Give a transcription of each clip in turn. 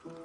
Hello,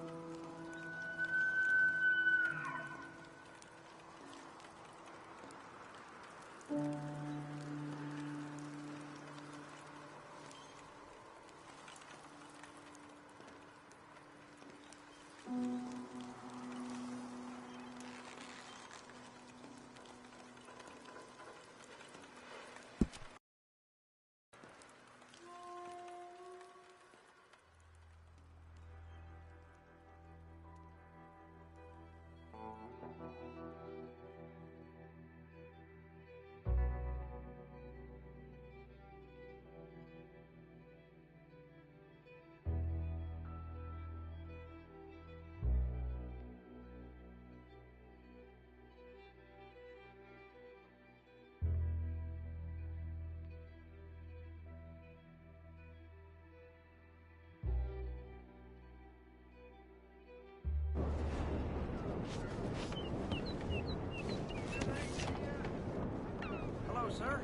sir.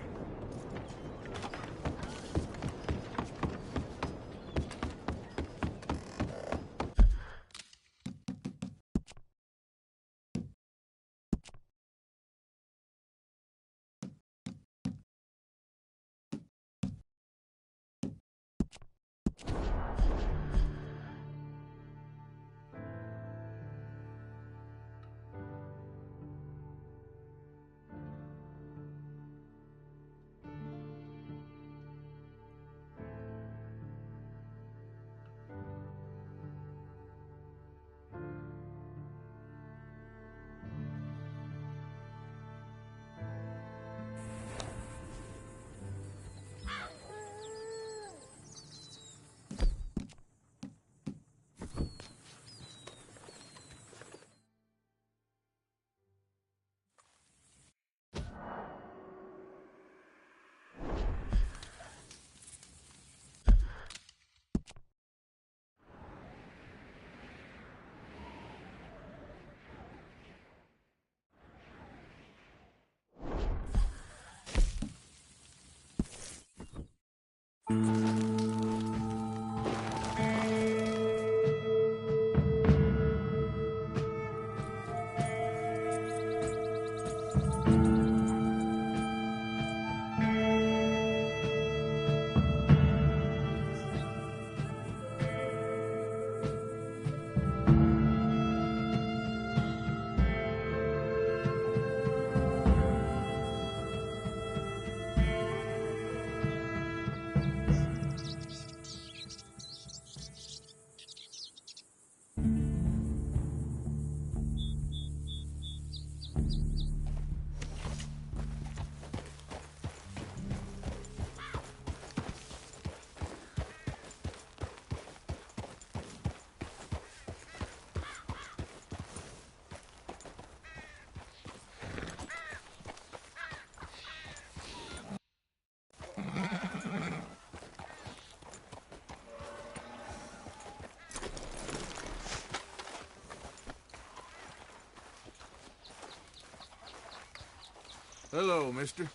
Hello, mister.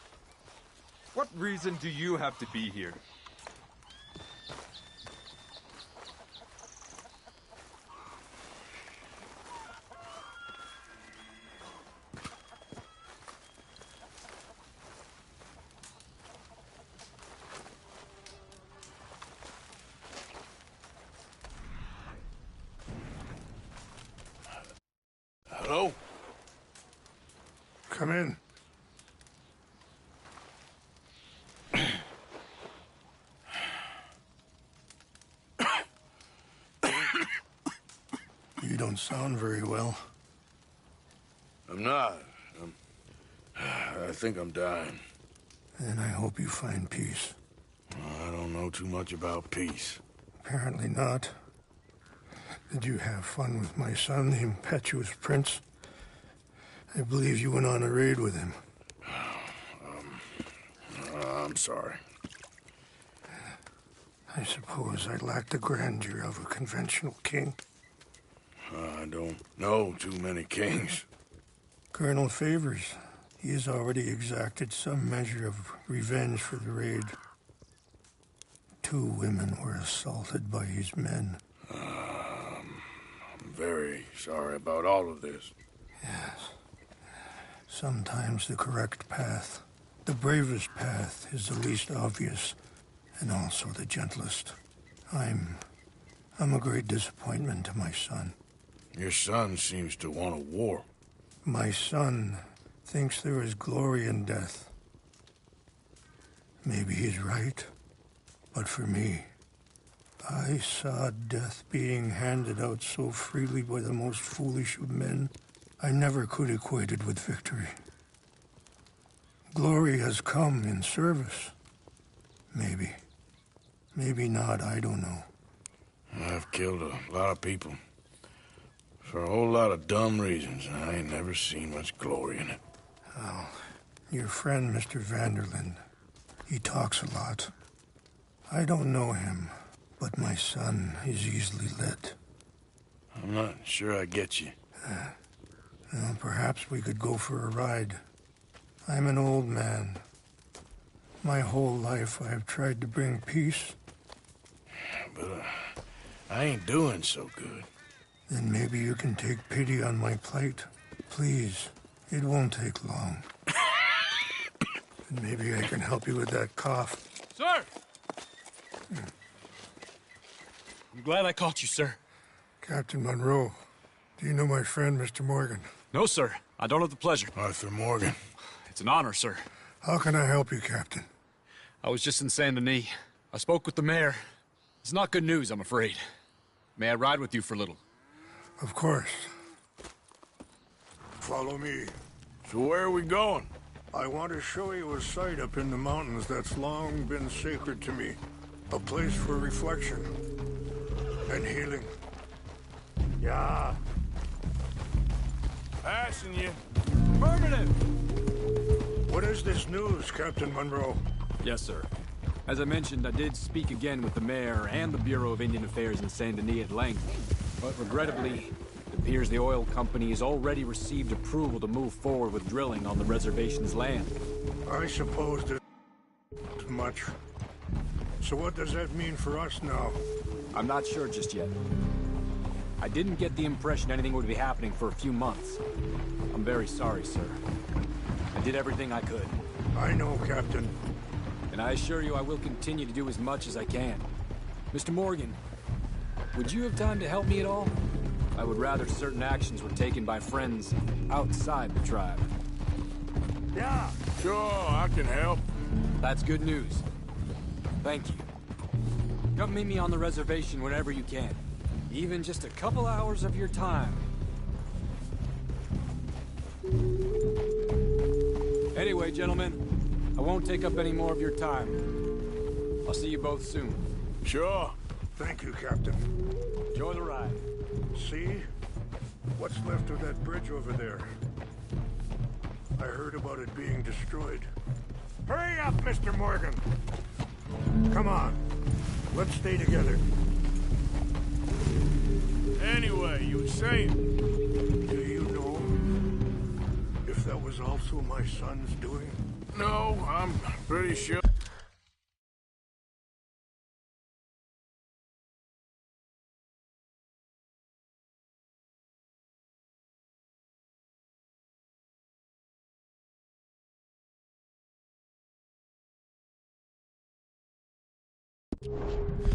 What reason do you have to be here? Hello? Come in. You don't sound very well. I'm not. I think I'm dying. And I hope you find peace. I don't know too much about peace. Apparently not. Did you have fun with my son, the impetuous prince? I believe you went on a raid with him. I'm sorry. I suppose I lack the grandeur of a conventional king. I don't know too many kings. Colonel Favors, he has already exacted some measure of revenge for the raid. 2 women were assaulted by his men. very sorry about all of this. Yes. Sometimes the correct path, the bravest path, is the least obvious, and also the gentlest. I'm a great disappointment to my son. Your son seems to want a war. My son thinks there is glory in death. Maybe he's right, but for me, I saw death being handed out so freely by the most foolish of men, I never could equate it with victory. Glory has come in service. Maybe. Maybe not, I don't know. I've killed a lot of people. For a whole lot of dumb reasons, and I ain't never seen much glory in it. Oh, your friend, Mr. Vanderlyn, he talks a lot. I don't know him, but my son is easily led. I'm not sure I get you. Well, perhaps we could go for a ride. I'm an old man. My whole life I have tried to bring peace. But I ain't doing so good. Then maybe you can take pity on my plight. Please, it won't take long. And maybe I can help you with that cough. Sir! I'm glad I caught you, sir. Captain Monroe, do you know my friend, Mr. Morgan? No, sir. I don't have the pleasure. Arthur Morgan. It's an honor, sir. How can I help you, Captain? I was just in Saint Denis. I spoke with the mayor. It's not good news, I'm afraid. May I ride with you for a little? Of course. Follow me. So where are we going? I want to show you a site up in the mountains that's long been sacred to me. A place for reflection and healing. Yeah. Passing you. Affirmative! What is this news, Captain Monroe? Yes, sir. As I mentioned, I did speak again with the mayor and the Bureau of Indian Affairs in Saint Denis at length. But regrettably, it appears the oil company has already received approval to move forward with drilling on the reservation's land. I suppose there's much. So what does that mean for us now? I'm not sure just yet. I didn't get the impression anything would be happening for a few months. I'm very sorry, sir. I did everything I could. I know, Captain. And I assure you I will continue to do as much as I can. Mr. Morgan, would you have time to help me at all? I would rather certain actions were taken by friends outside the tribe. Yeah. Sure, I can help. That's good news. Thank you. Come meet me on the reservation whenever you can. Even just a couple hours of your time. Anyway, gentlemen, I won't take up any more of your time. I'll see you both soon. Sure. Thank you, Captain. Enjoy the ride. See? What's left of that bridge over there? I heard about it being destroyed. Hurry up, Mr. Morgan! Come on. Let's stay together. Anyway, you were saying? Do you know if that was also my son's doing? No, I'm pretty sure.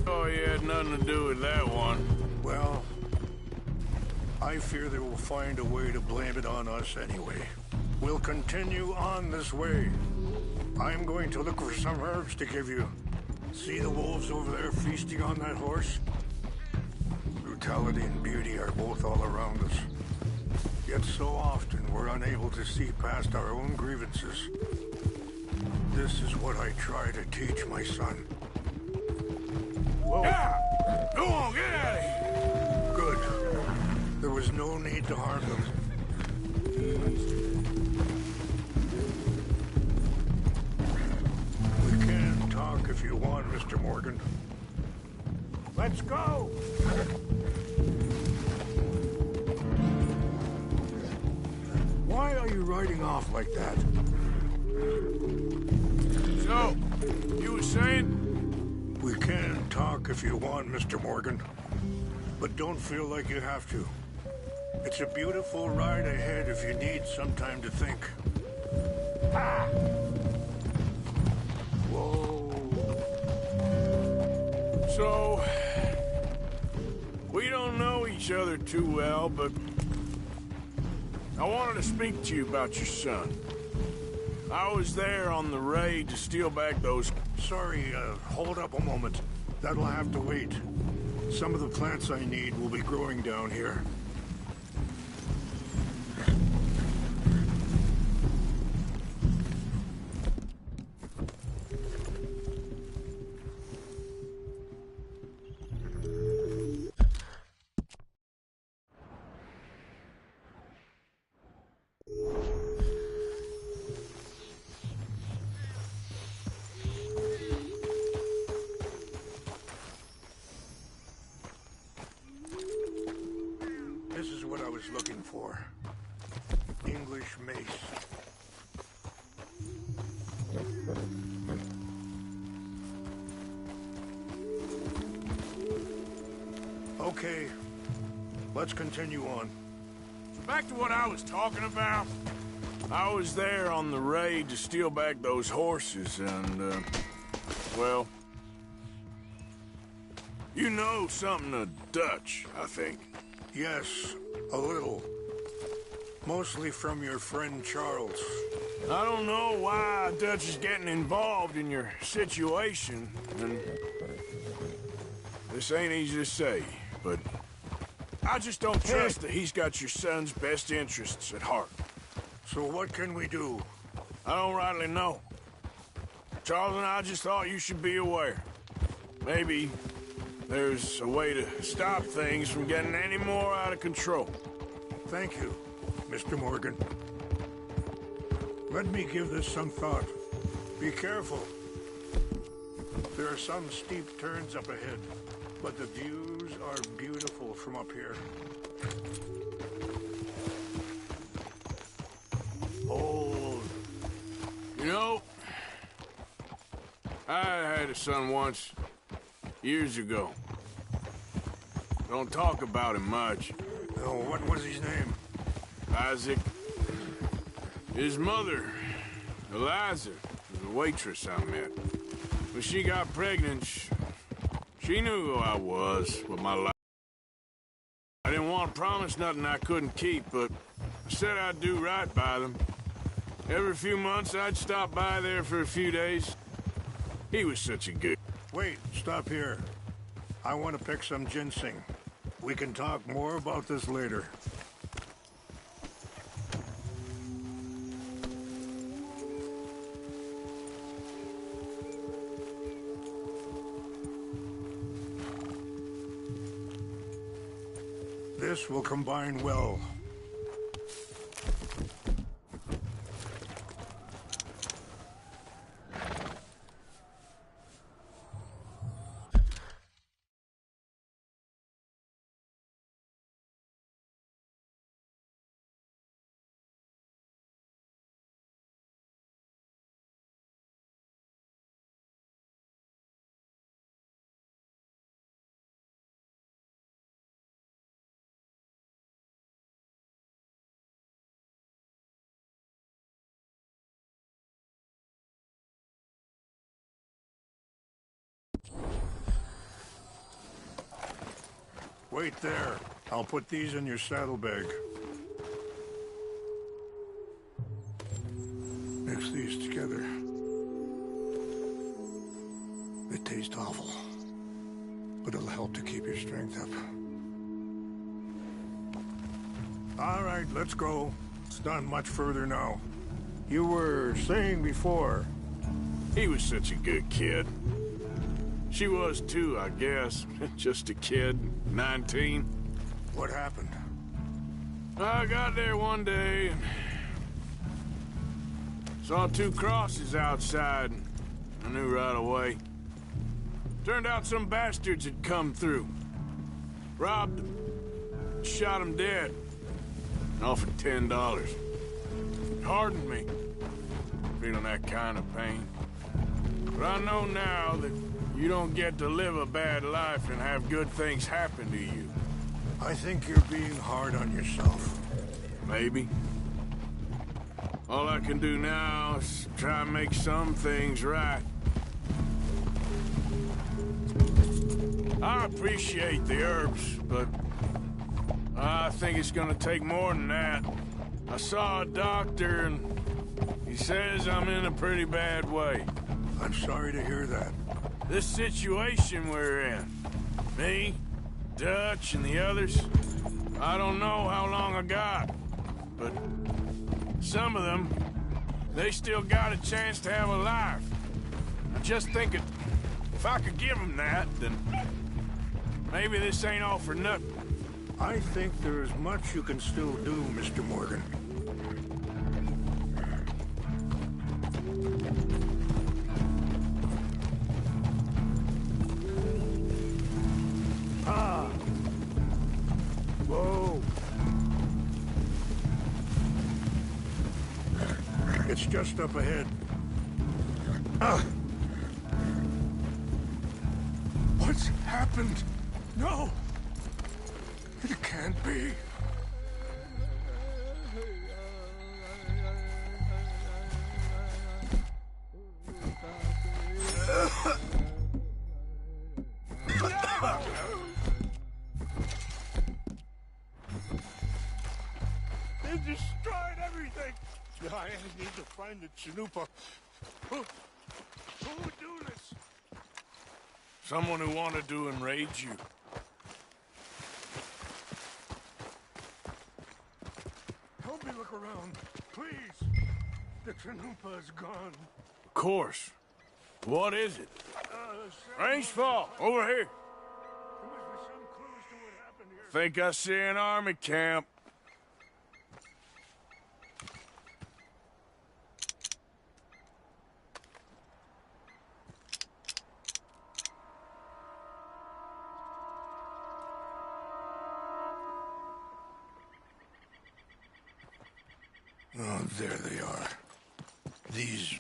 Oh, he had nothing to do with that one. Well, I fear they will find a way to blame it on us anyway. We'll continue on this way. I'm going to look for some herbs to give you. See the wolves over there feasting on that horse? Brutality and beauty are both all around us. Yet so often we're unable to see past our own grievances. This is what I try to teach my son. Whoa. Yeah! Go on, get out of here! Good. There was no need to harm them. We can talk if you want, Mr. Morgan. Let's go! Why are you riding off like that? So, you were saying? We can talk if you want, Mr. Morgan. But don't feel like you have to. It's a beautiful ride ahead if you need some time to think. Ah! Whoa. So, we don't know each other too well, but I wanted to speak to you about your son. I was there on the raid to steal back those... Sorry, hold up a moment. That'll have to wait. Some of the plants I need will be growing down here. This is what I was looking for. English mace. Okay, let's continue on. Back to what I was talking about. I was there on the raid to steal back those horses, and, well... You know something of Dutch, I think. Yes, a little. Mostly from your friend Charles. I don't know why Dutch is getting involved in your situation, and this ain't easy to say, but I just don't trust that he's got your son's best interests at heart. So what can we do? I don't rightly know. Charles and I just thought you should be aware. Maybe there's a way to stop things from getting any more out of control. Thank you, Mr. Morgan. Let me give this some thought. Be careful. There are some steep turns up ahead, but the views are beautiful from up here. Oh, you know, I had a son once, years ago. Don't talk about him much. Oh, what was his name? Isaac. His mother, Eliza, was a waitress I met. When she got pregnant, she knew who I was with my life. I didn't want to promise nothing I couldn't keep, but I said I'd do right by them. Every few months, I'd stop by there for a few days. He was such a good... Wait, stop here. I want to pick some ginseng. We can talk more about this later. This will combine well. Wait there. I'll put these in your saddlebag. Mix these together. They taste awful, but it'll help to keep your strength up. All right, let's go. It's not much further now. You were saying before... He was such a good kid. She was too, I guess. Just a kid, 19. What happened? I got there one day and saw two crosses outside. I knew right away. Turned out some bastards had come through. Robbed them. Shot them dead. Offered $10. Hardened me. Feeling that kind of pain. But I know now that you don't get to live a bad life and have good things happen to you. I think you're being hard on yourself. Maybe. All I can do now is try and make some things right. I appreciate the herbs, but I think it's gonna take more than that. I saw a doctor, and he says I'm in a pretty bad way. I'm sorry to hear that. This situation we're in, me, Dutch, and the others, I don't know how long I got, but some of them, they still got a chance to have a life. I'm just thinking, if I could give them that, then maybe this ain't all for nothing. I think there is much you can still do, Mr. Morgan. Ah! Whoa! It's just up ahead. Ah! What's happened? No! It can't be. They destroyed everything. I need to find the Chanupa. Who would do this? Someone who wanted to enrage you. Help me look around, please. The Chanupa is gone. Of course. What is it? Range fall, over here. There must be some clues to what happened here. Think I see an army camp. Oh, there they are. These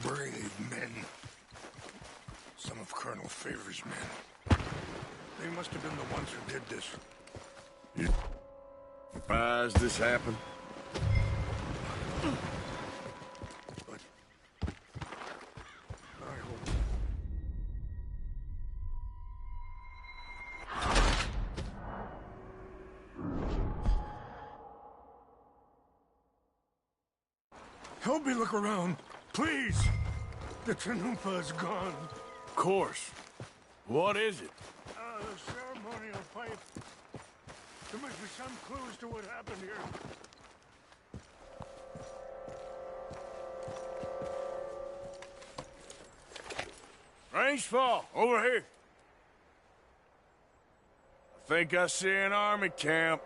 brave men. Some of Colonel Favor's men. They must have been the ones who did this. You surprised this happened? But I hope... Help me look around, please. The Chanupa is gone. Of course. What is it? The ceremonial pipe. There must be some clues to what happened here. Range fall, over here. I think I see an army camp.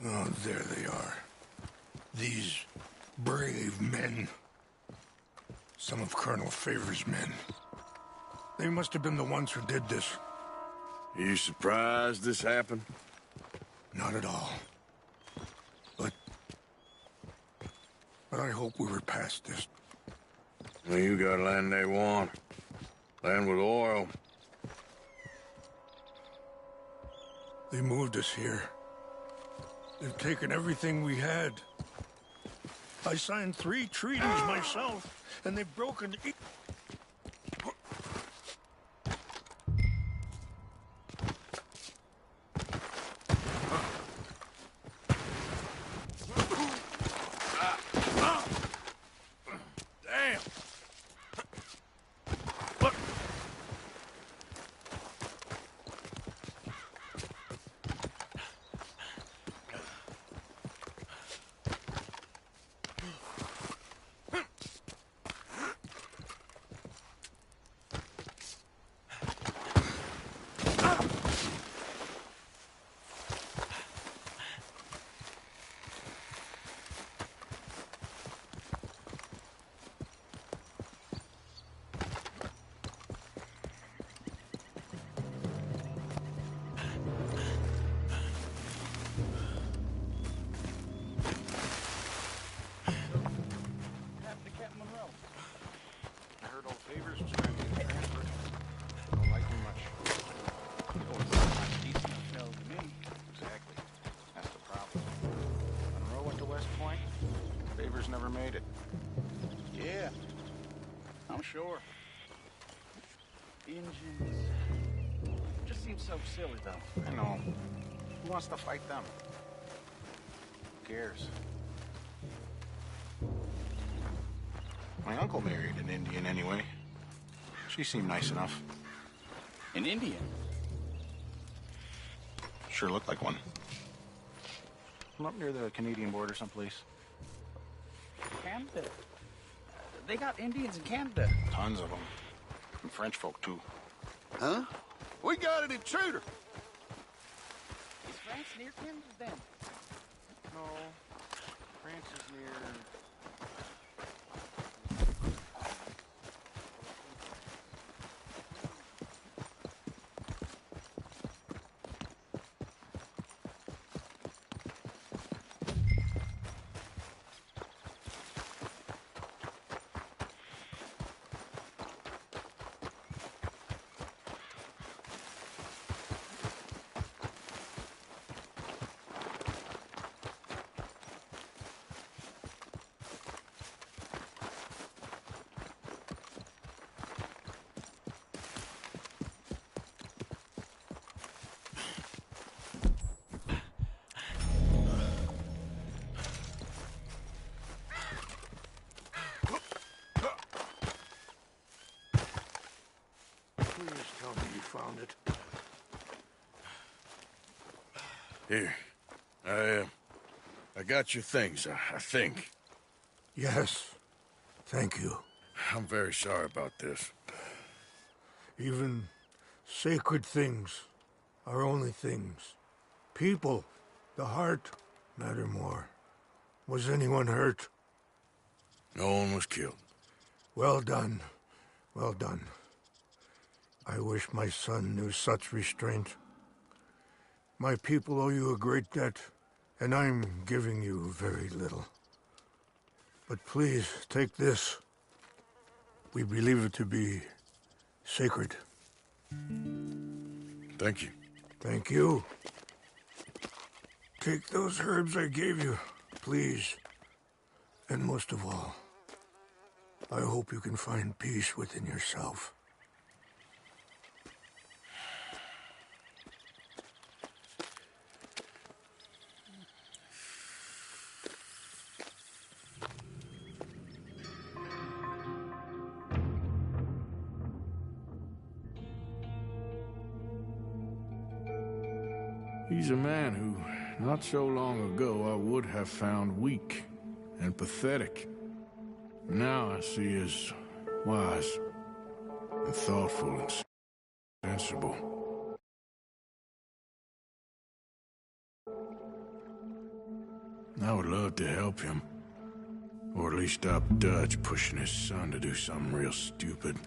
Oh, there they are. These brave men. Some of Colonel Favor's men. They must have been the ones who did this. Are you surprised this happened? Not at all. But I hope we were past this. Well, you got land they want. Land with oil. They moved us here. They've taken everything we had. I signed 3 treaties myself, and they've broken each... Damn! Look! sure. Indians. Just seems so silly, though. I know. Who wants to fight them? Who cares? My uncle married an Indian anyway. She seemed nice enough. An Indian? Sure looked like one. I'm up near the Canadian border someplace. Canada. They got Indians in Canada. Tons of them. And French folk, too. Huh? We got an intruder. Is France near Canada then? No. France is near... Please tell me you found it. Here. I got your things, I think. Yes. Thank you. I'm very sorry about this. Even sacred things are only things. People, the heart, matter more. Was anyone hurt? No one was killed. Well done. Well done. I wish my son knew such restraint. My people owe you a great debt, and I'm giving you very little. But please, take this. We believe it to be sacred. Thank you. Thank you. Take those herbs I gave you, please. And most of all, I hope you can find peace within yourself. He's a man who, not so long ago, I would have found weak and pathetic. Now I see as wise and thoughtful and sensible. I would love to help him. Or at least stop Dutch pushing his son to do something real stupid.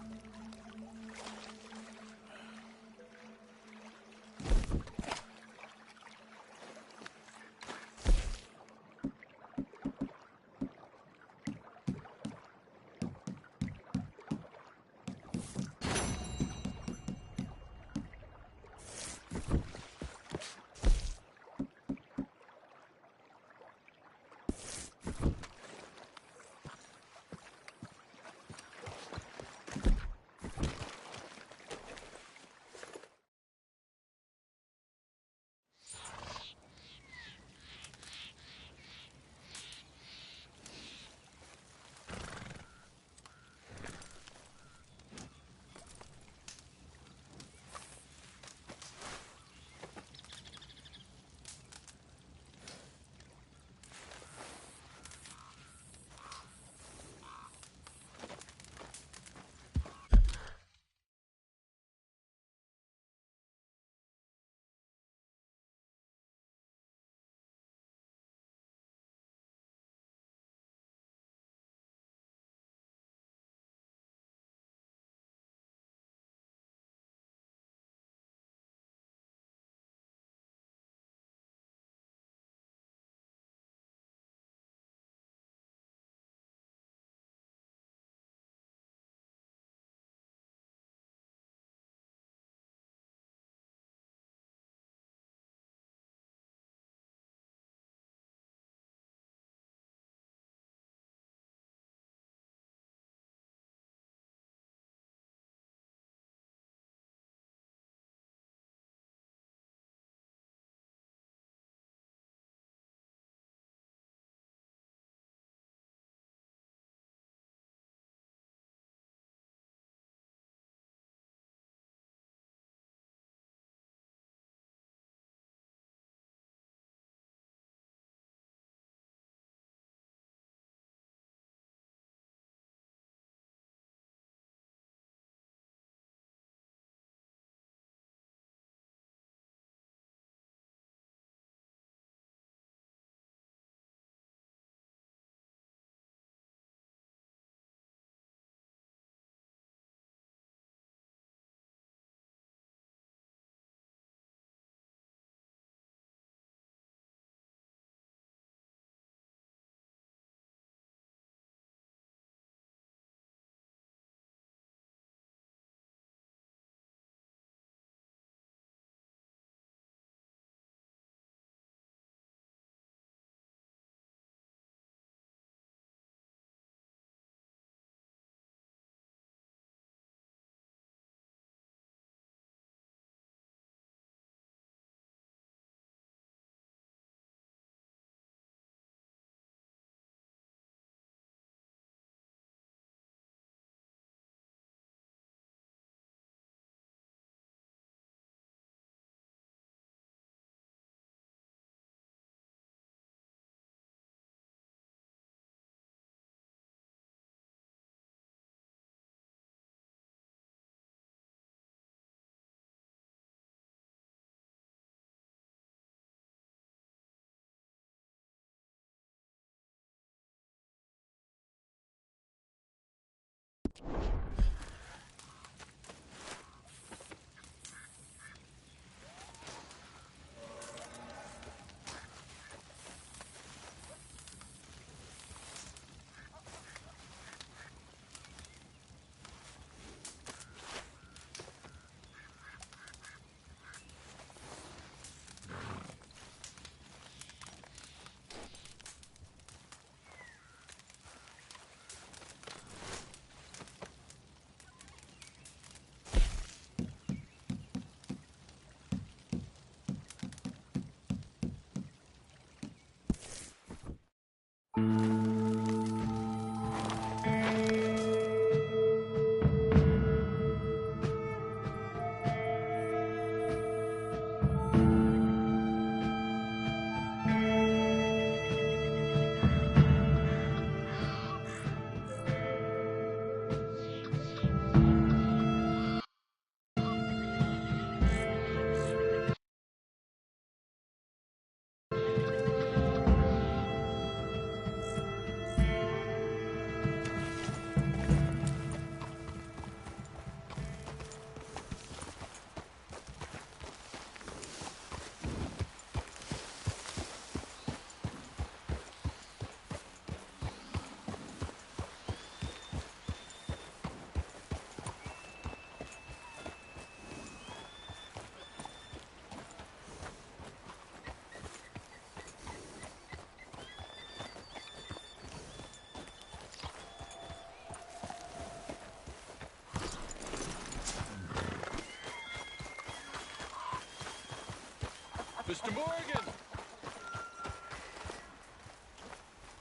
Mr. Morgan!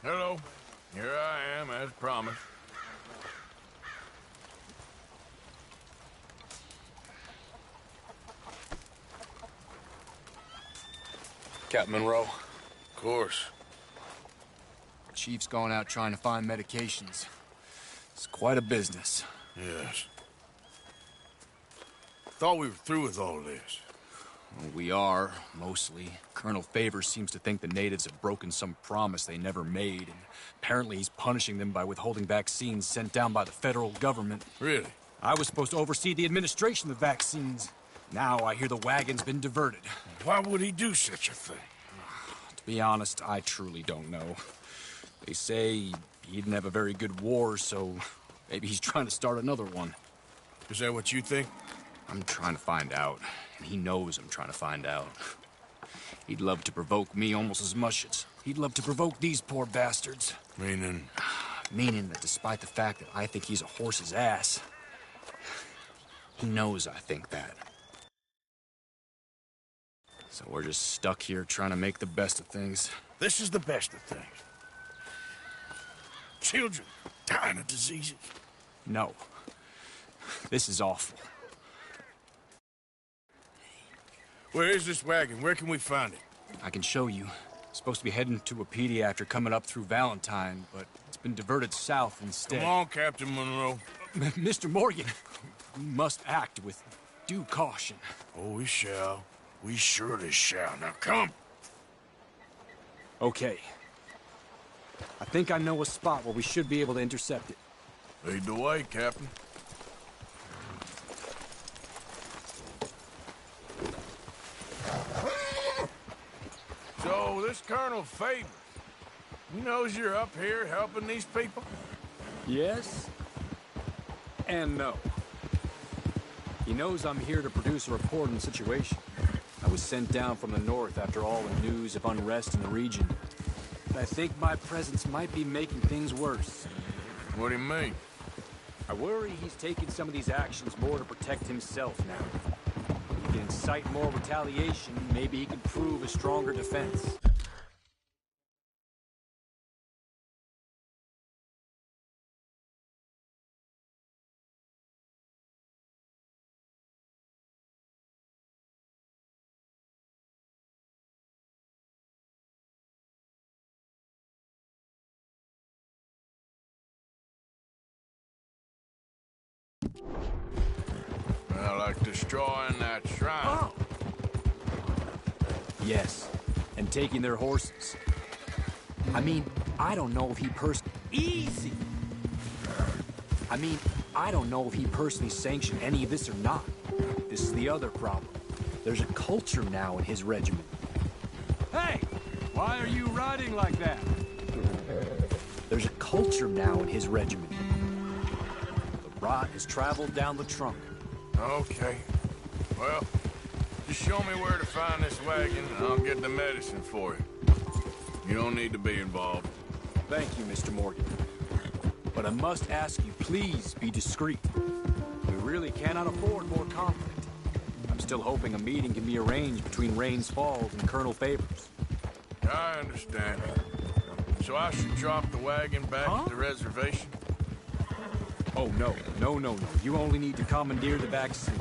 Hello. Here I am, as promised. Captain Monroe. Of course. Chief's going out trying to find medications. It's quite a business. Yes. Thought we were through with all this. Well, we are, mostly. Colonel Favors seems to think the natives have broken some promise they never made, and apparently he's punishing them by withholding vaccines sent down by the federal government. Really? I was supposed to oversee the administration of the vaccines. Now I hear the wagon's been diverted. Why would he do such a thing? To be honest, I truly don't know. They say he didn't have a very good war, so maybe he's trying to start another one. Is that what you think? I'm trying to find out, and he knows I'm trying to find out. He'd love to provoke me almost as much as he'd love to provoke these poor bastards. Meaning? Meaning that despite the fact that I think he's a horse's ass, he knows I think that. So we're just stuck here trying to make the best of things. This is the best of things. Children dying of diseases. No. This is awful. Where is this wagon? Where can we find it? I can show you. It's supposed to be heading to Wapiti after coming up through Valentine, but it's been diverted south instead. Come on, Captain Monroe. Mr. Morgan, we must act with due caution. Oh, we shall. We surely shall. Now come. Okay. I think I know a spot where we should be able to intercept it. Lead the way, Captain. So, this Colonel Favors, he knows you're up here helping these people? Yes and no. He knows I'm here to produce a report on the situation. I was sent down from the north after all the news of unrest in the region. But I think my presence might be making things worse. What do you mean? I worry he's taking some of these actions more to protect himself now. If he can incite more retaliation, maybe he can prove a stronger defense. Well, like destroying that shrine. Oh! Yes, and taking their horses. I mean, I don't know if he Easy! I mean, I don't know if he personally sanctioned any of this or not. This is the other problem. There's a culture now in his regiment. Hey! Why are you riding like that? There's a culture now in his regiment. The rot has traveled down the trunk. Okay. Well, just show me where to find this wagon, and I'll get the medicine for you. You don't need to be involved. Thank you, Mr. Morgan. But I must ask you, please be discreet. We really cannot afford more conflict. I'm still hoping a meeting can be arranged between Rains Falls and Colonel Favors. I understand. So I should drop the wagon back at the reservation? Oh, no. No. You only need to commandeer the vaccine.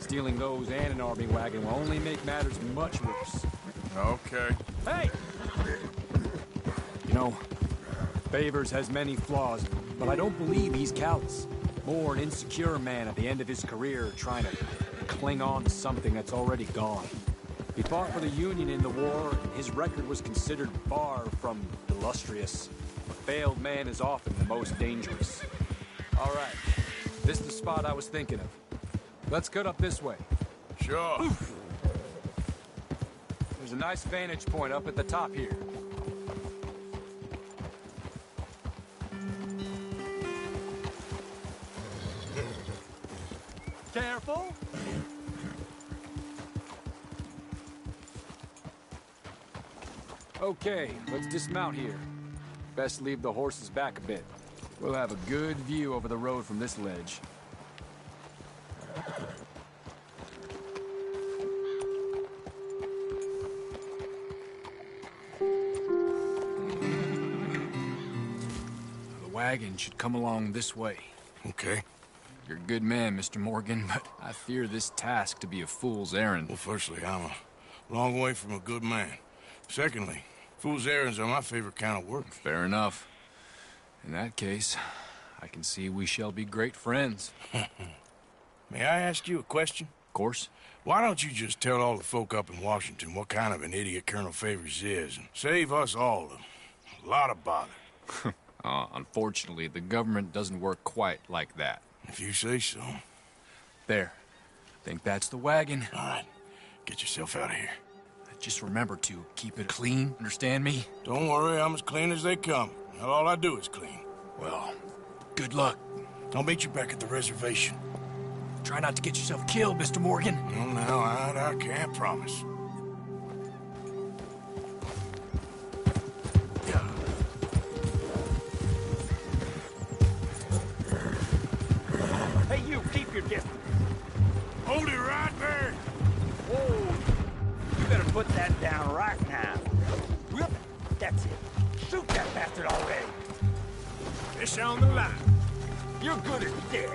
Stealing those and an army wagon will only make matters much worse. Okay. Hey! You know, Favors has many flaws, but I don't believe he's callous. More an insecure man at the end of his career trying to cling on to something that's already gone. He fought for the Union in the war, and his record was considered far from illustrious. A failed man is often the most dangerous. All right, this is the spot I was thinking of. Let's cut up this way. Sure. Oof. There's a nice vantage point up at the top here. Careful! Okay, let's dismount here. Best leave the horses back a bit. We'll have a good view over the road from this ledge. wagon should come along this way. Okay. You're a good man, Mr. Morgan, but I fear this task to be a fool's errand. Well, firstly, I'm a long way from a good man. Secondly, fool's errands are my favorite kind of work. Fair enough. In that case, I can see we shall be great friends. May I ask you a question? Of course. Why don't you just tell all the folk up in Washington what kind of an idiot Colonel Favors is, and save us all a lot of bother? Unfortunately, the government doesn't work quite like that. If you say so. There. Think that's the wagon. All right. Get yourself out of here. Just remember to keep it clean, understand me? Don't worry, I'm as clean as they come. Not all I do is clean. Well, good luck. I'll meet you back at the reservation. Try not to get yourself killed, Mr. Morgan. Well, now, I can't promise. Hey, you, keep your distance. Hold it right there! Whoa! You better put that down right now. Whoop! That's it. Shoot that bastard already. It's on the line. You're good as dead.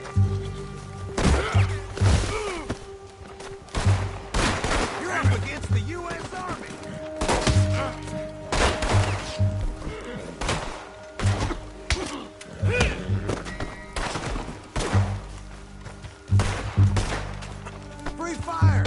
You're up against the U.S. Army. Free fire!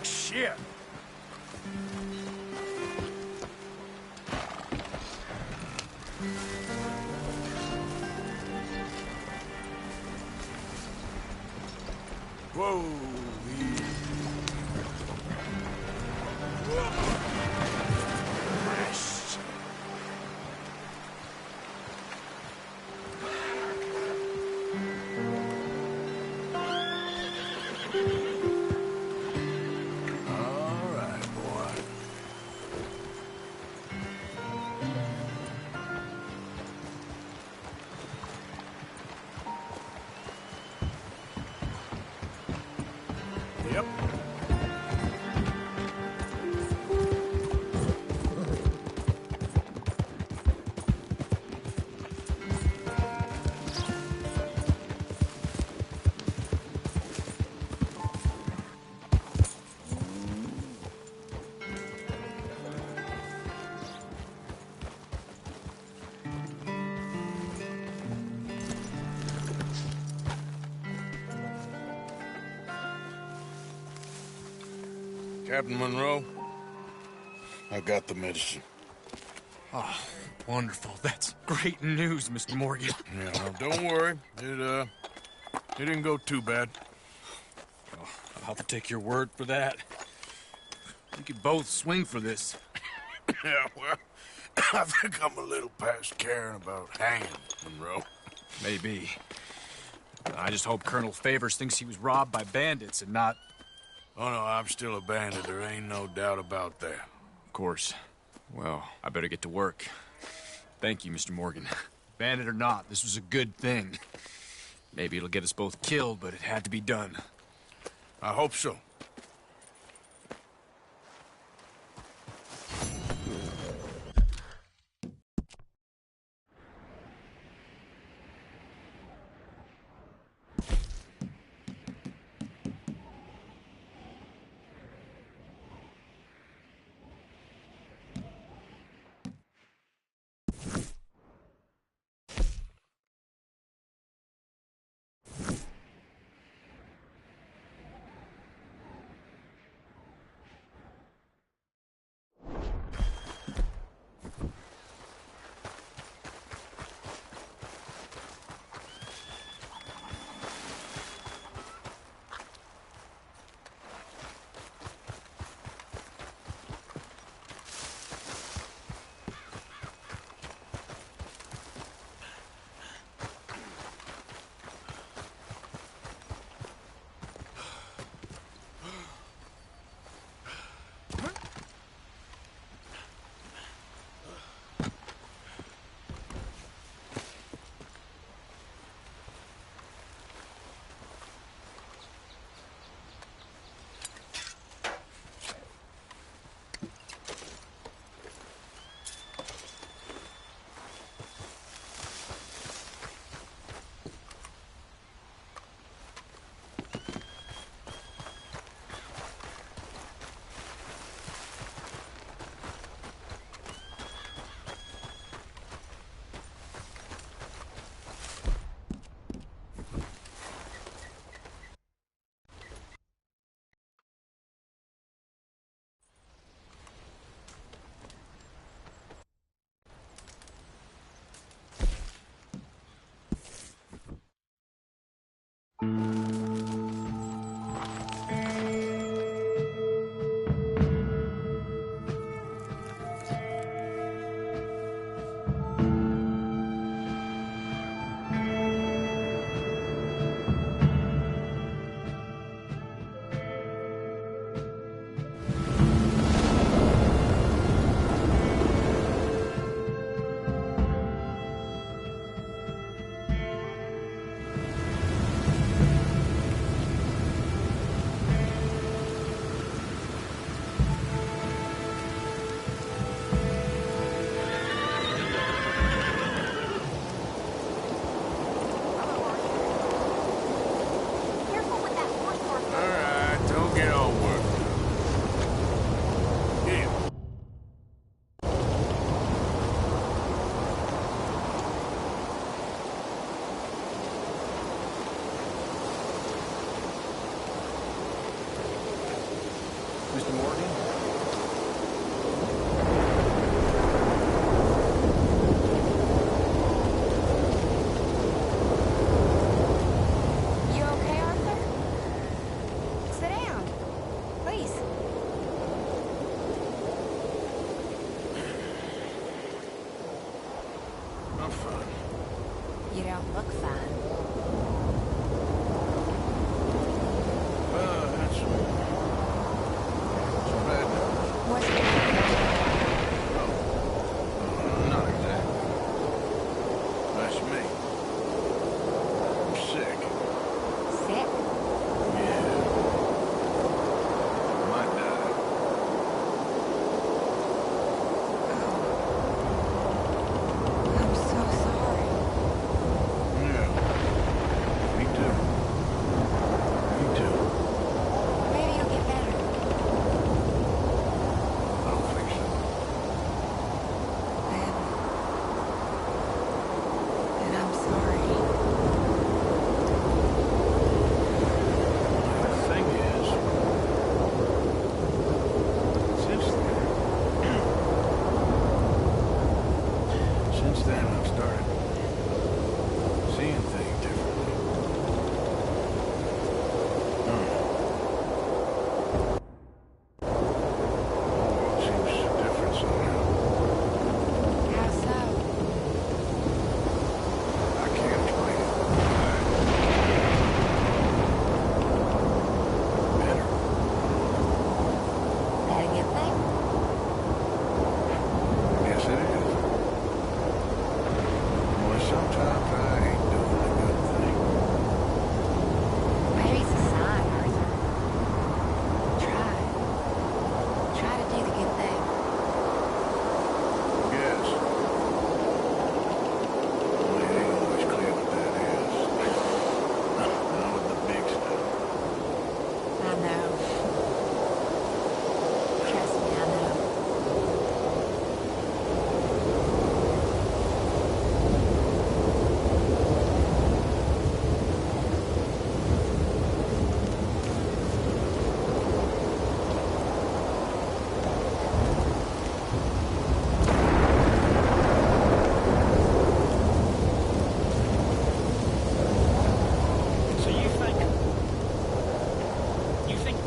Shit! Whoa! Rest. All right, boy. Yep. Captain Monroe, I got the medicine. Oh, wonderful. That's great news, Mr. Morgan. Yeah, well, don't worry. It didn't go too bad. Oh, I'll take your word for that. We could both swing for this. Yeah, well, I think I'm a little past caring about hanging, Monroe. Maybe. I just hope Colonel Favors thinks he was robbed by bandits and not... Oh, no, I'm still a bandit. There ain't no doubt about that. Of course. Well, I better get to work. Thank you, Mr. Morgan. Bandit or not, this was a good thing. Maybe it'll get us both killed, but it had to be done. I hope so. Mr. Morgan? You okay, Arthur? Sit down. Please. I'm fine. You don't look fine. Well, that's some bad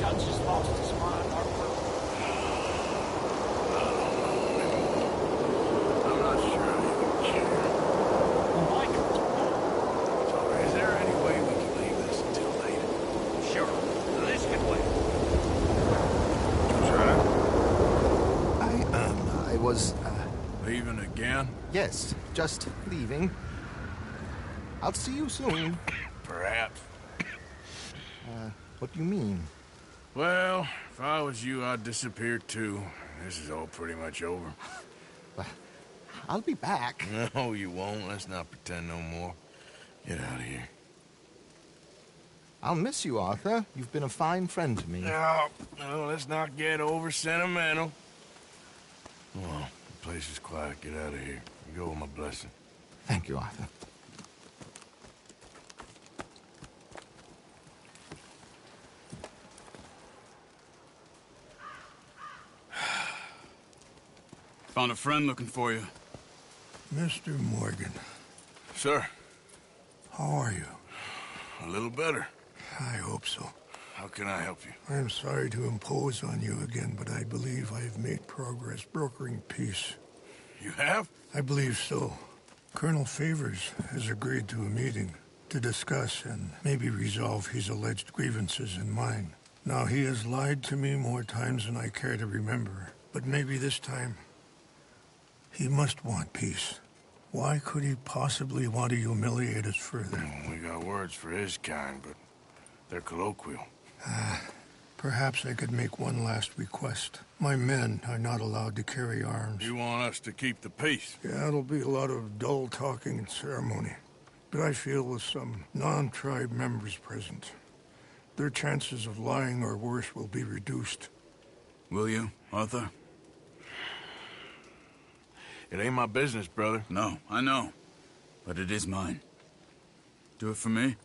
Dutch has lost his mind, Arthur. I'm not sure I even care. Mike, Is there any way we can leave this until later? sure, this can wait. I was, Leaving again? yes, just leaving. I'll see you soon. Perhaps. What do you mean? Well, if I was you, I'd disappear too. This is all pretty much over. I'll be back. No, you won't. Let's not pretend no more. Get out of here. I'll miss you, Arthur. You've been a fine friend to me. No, let's not get over sentimental. Come on, the place is quiet. Get out of here. You go with my blessing. Thank you, Arthur. Found a friend looking for you. Mr. Morgan, Sir, how are you? a little better. I hope so. How can I help you? I'm sorry to impose on you again, but I believe I've made progress brokering peace. You have? I believe so. Colonel Favors has agreed to a meeting to discuss and maybe resolve his alleged grievances and mine. Now, he has lied to me more times than I care to remember, but maybe this time he must want peace. Why could he possibly want to humiliate us further? We got words for his kind, but they're colloquial. Perhaps I could make one last request. My men are not allowed to carry arms. You want us to keep the peace? Yeah, it'll be a lot of dull talking and ceremony. But I feel with some non-tribe members present, their chances of lying or worse will be reduced. Will you, Arthur? It ain't my business, brother. No, I know. But it is mine. Do it for me?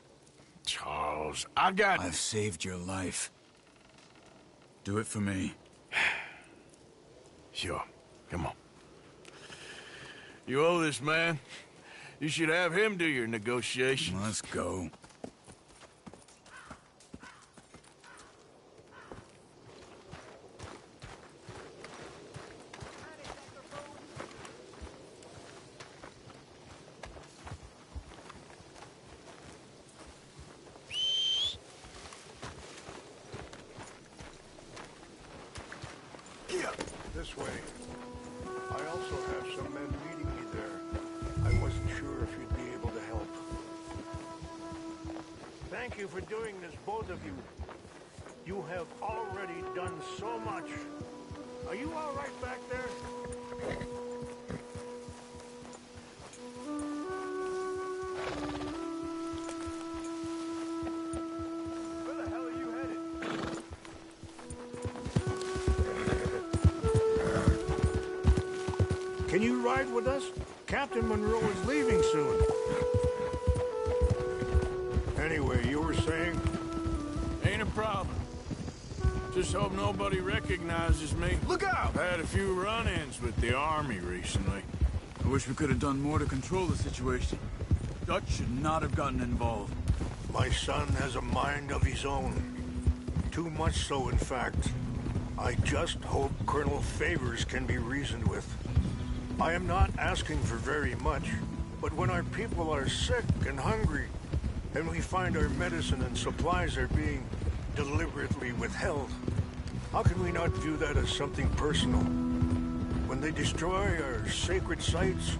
Charles, I got... I've saved your life. Do it for me. Sure. Come on. You owe this man. You should have him do your negotiations. Let's go. This way. I also have some men meeting me there. I wasn't sure if you'd be able to help. Thank you for doing this, both of you. You have already done so much. Are you all right back there? Where the hell are you headed? Can you ride with us? Captain Monroe is leaving soon. Anyway, you were saying? Ain't a problem. Just hope nobody recognizes me. Look out! I've had a few run-ins with the army recently. I wish we could have done more to control the situation. Dutch should not have gotten involved. My son has a mind of his own. Too much so, in fact. I just hope Colonel Favors can be reasoned with. I am not asking for very much, but when our people are sick and hungry, and we find our medicine and supplies are being deliberately withheld, how can we not view that as something personal? When they destroy our sacred sites,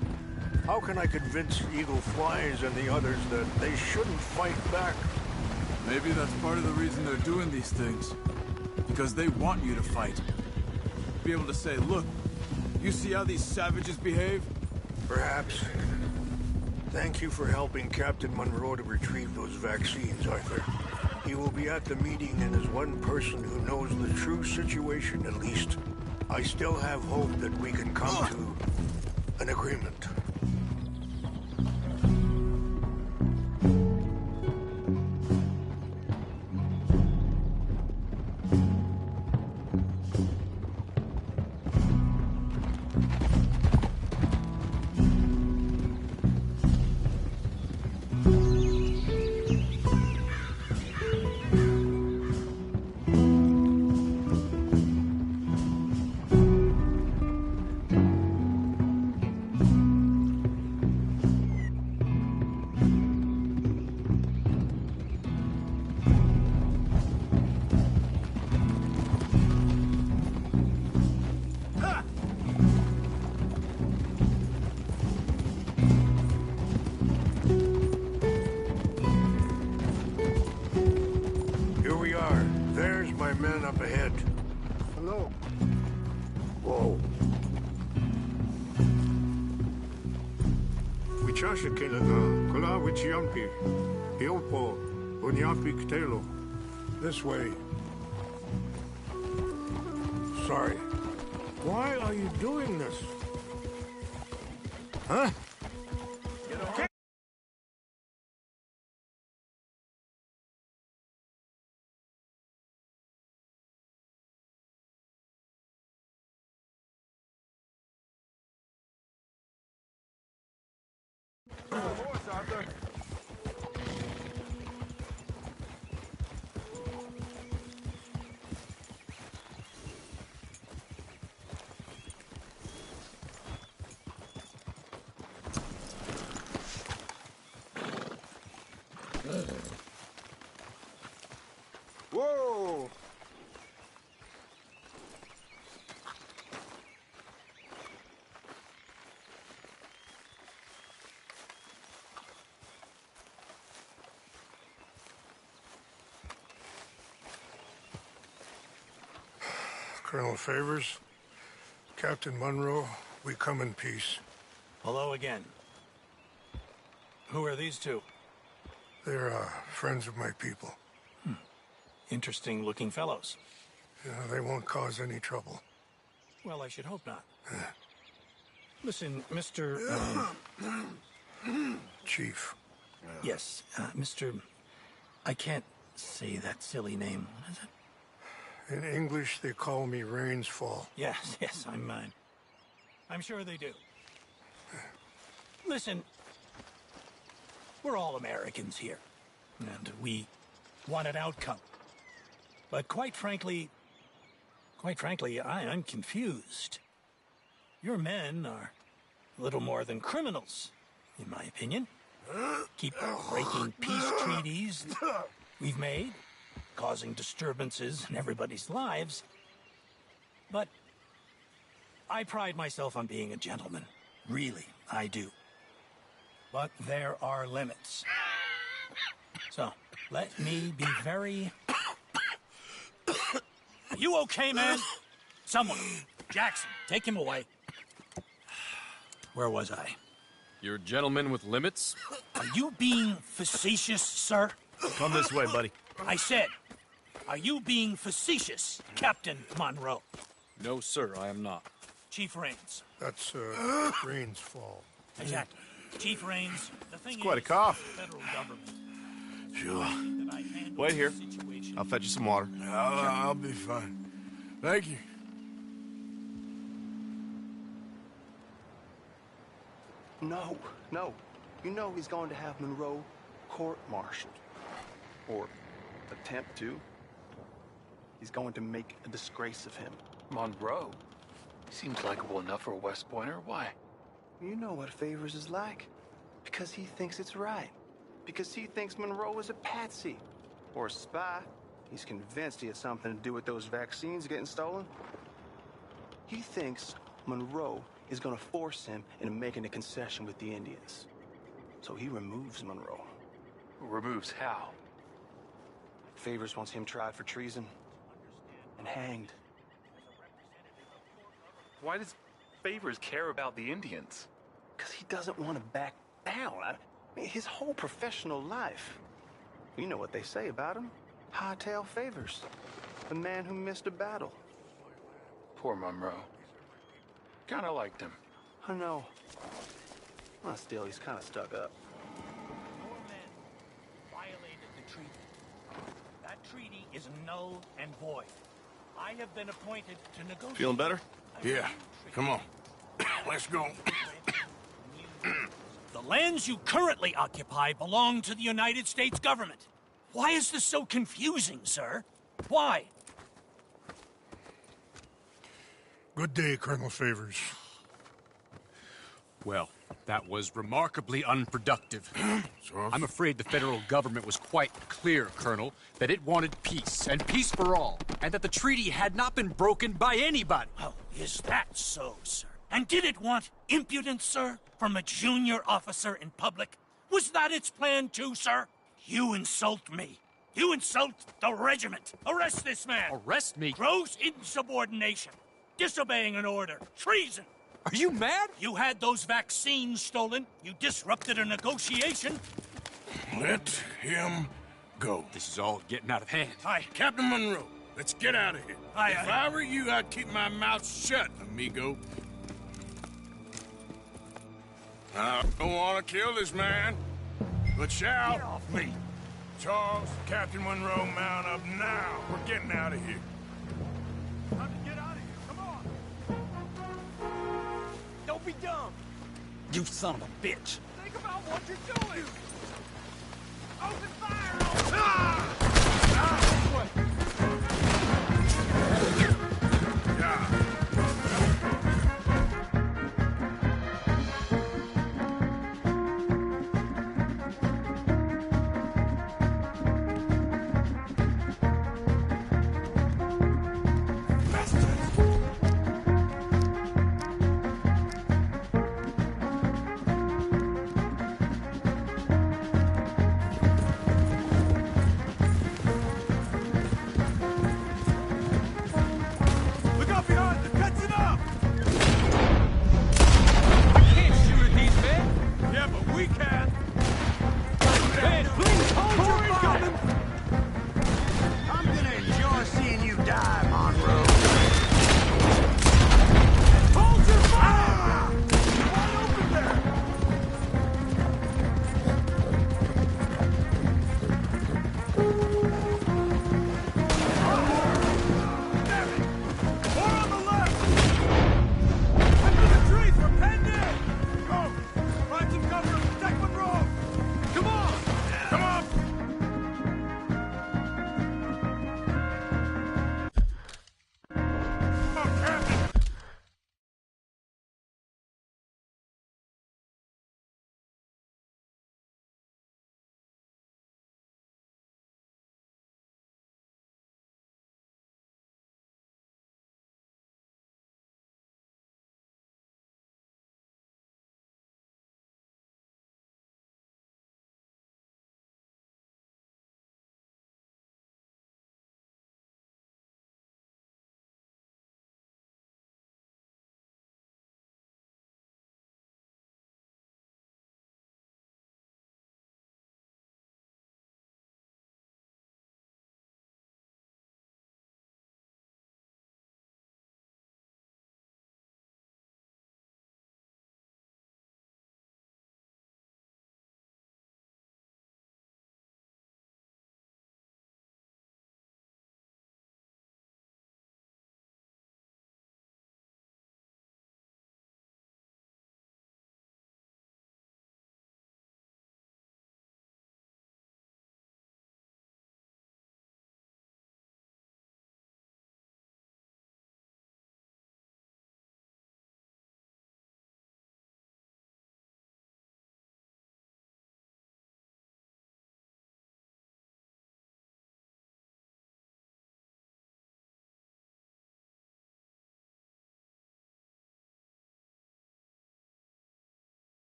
how can I convince Eagle Flies and the others that they shouldn't fight back? Maybe that's part of the reason they're doing these things. Because they want you to fight. Be able to say, look, you see how these savages behave? Perhaps. Thank you for helping Captain Monroe to retrieve those vaccines, Arthur. He will be at the meeting and is one person who knows the true situation, at least. I still have hope that we can come to an agreement. my men up ahead. Hello. Whoa. Wichasha Kelana, Kula Wichiampi, Hiopo, Unyampi Ktelo. This way. Sorry. Why are you doing this? Huh? Whoa! Colonel Favors, Captain Monroe, we come in peace. Hello again. Who are these two? They're friends of my people. Interesting looking fellows. They won't cause any trouble. Well, I should hope not. Listen, Mr. Chief. Yes, Mr. I can't say that silly name. What is it? In English, they call me Rainsfall. Yes, I'm sure they do. Listen, we're all Americans here, and we want an outcome. But quite frankly, I'm confused. Your men are a little more than criminals, in my opinion. Keep breaking peace treaties we've made, causing disturbances in everybody's lives. But I pride myself on being a gentleman. Really, I do. But there are limits. So, let me be very... Are you okay, man? Someone. Jackson, take him away. Where was I? You're a gentleman with limits? Are you being facetious, sir? Come this way, buddy. I said, are you being facetious, Captain Monroe? No, sir, I am not. Chief Rains. That's, Rains' fault. Exactly. Chief Rains, the thing It's quite a is, cough. the federal government. Sure. That I handle Wait here. the situation. I'll fetch you some water. I'll be fine. Thank you. No. You know he's going to have Monroe court-martialed. Or attempt to. He's going to make a disgrace of him. Monroe? He seems likable enough for a West Pointer. Why? You know what Favors is like. Because he thinks it's right. Because he thinks Monroe is a patsy. Or a spy. He's convinced he had something to do with those vaccines getting stolen. He thinks Monroe is going to force him into making a concession with the Indians. So he removes Monroe. Removes how? Favors wants him tried for treason and hanged. Why does Favors care about the Indians? Because he doesn't want to back down. I mean, his whole professional life. You know what they say about him. Hightail Favors. The man who missed a battle. Poor Monroe. Kinda liked him. I know. Well, still, he's kind of stuck up. Your men violated the treaty. That treaty is null and void. I have been appointed to negotiate. Feeling better? Yeah. Come on. Let's go. The lands you currently occupy belong to the United States government. Why is this so confusing, sir? Why? Good day, Colonel Favors. Well, that was remarkably unproductive. I'm afraid the federal government was quite clear, Colonel, that it wanted peace, and peace for all, and that the treaty had not been broken by anybody. Oh, is that so, sir? And did it want impudence, sir, from a junior officer in public? Was that its plan too, sir? You insult me. You insult the regiment. Arrest this man. Arrest me? Gross insubordination. Disobeying an order. Treason. Are you mad? You had those vaccines stolen. You disrupted a negotiation. Let him go. This is all getting out of hand. Aye. Captain Monroe, let's get out of here. Aye, If aye. I were you, I'd keep my mouth shut, amigo. I don't want to kill this man, but shall. Get off me. Charles, Captain Monroe, mount up now. We're getting out of here. Time to get out of here. Come on. Don't be dumb. You son of a bitch. Think about what you're doing. Open fire! Ah!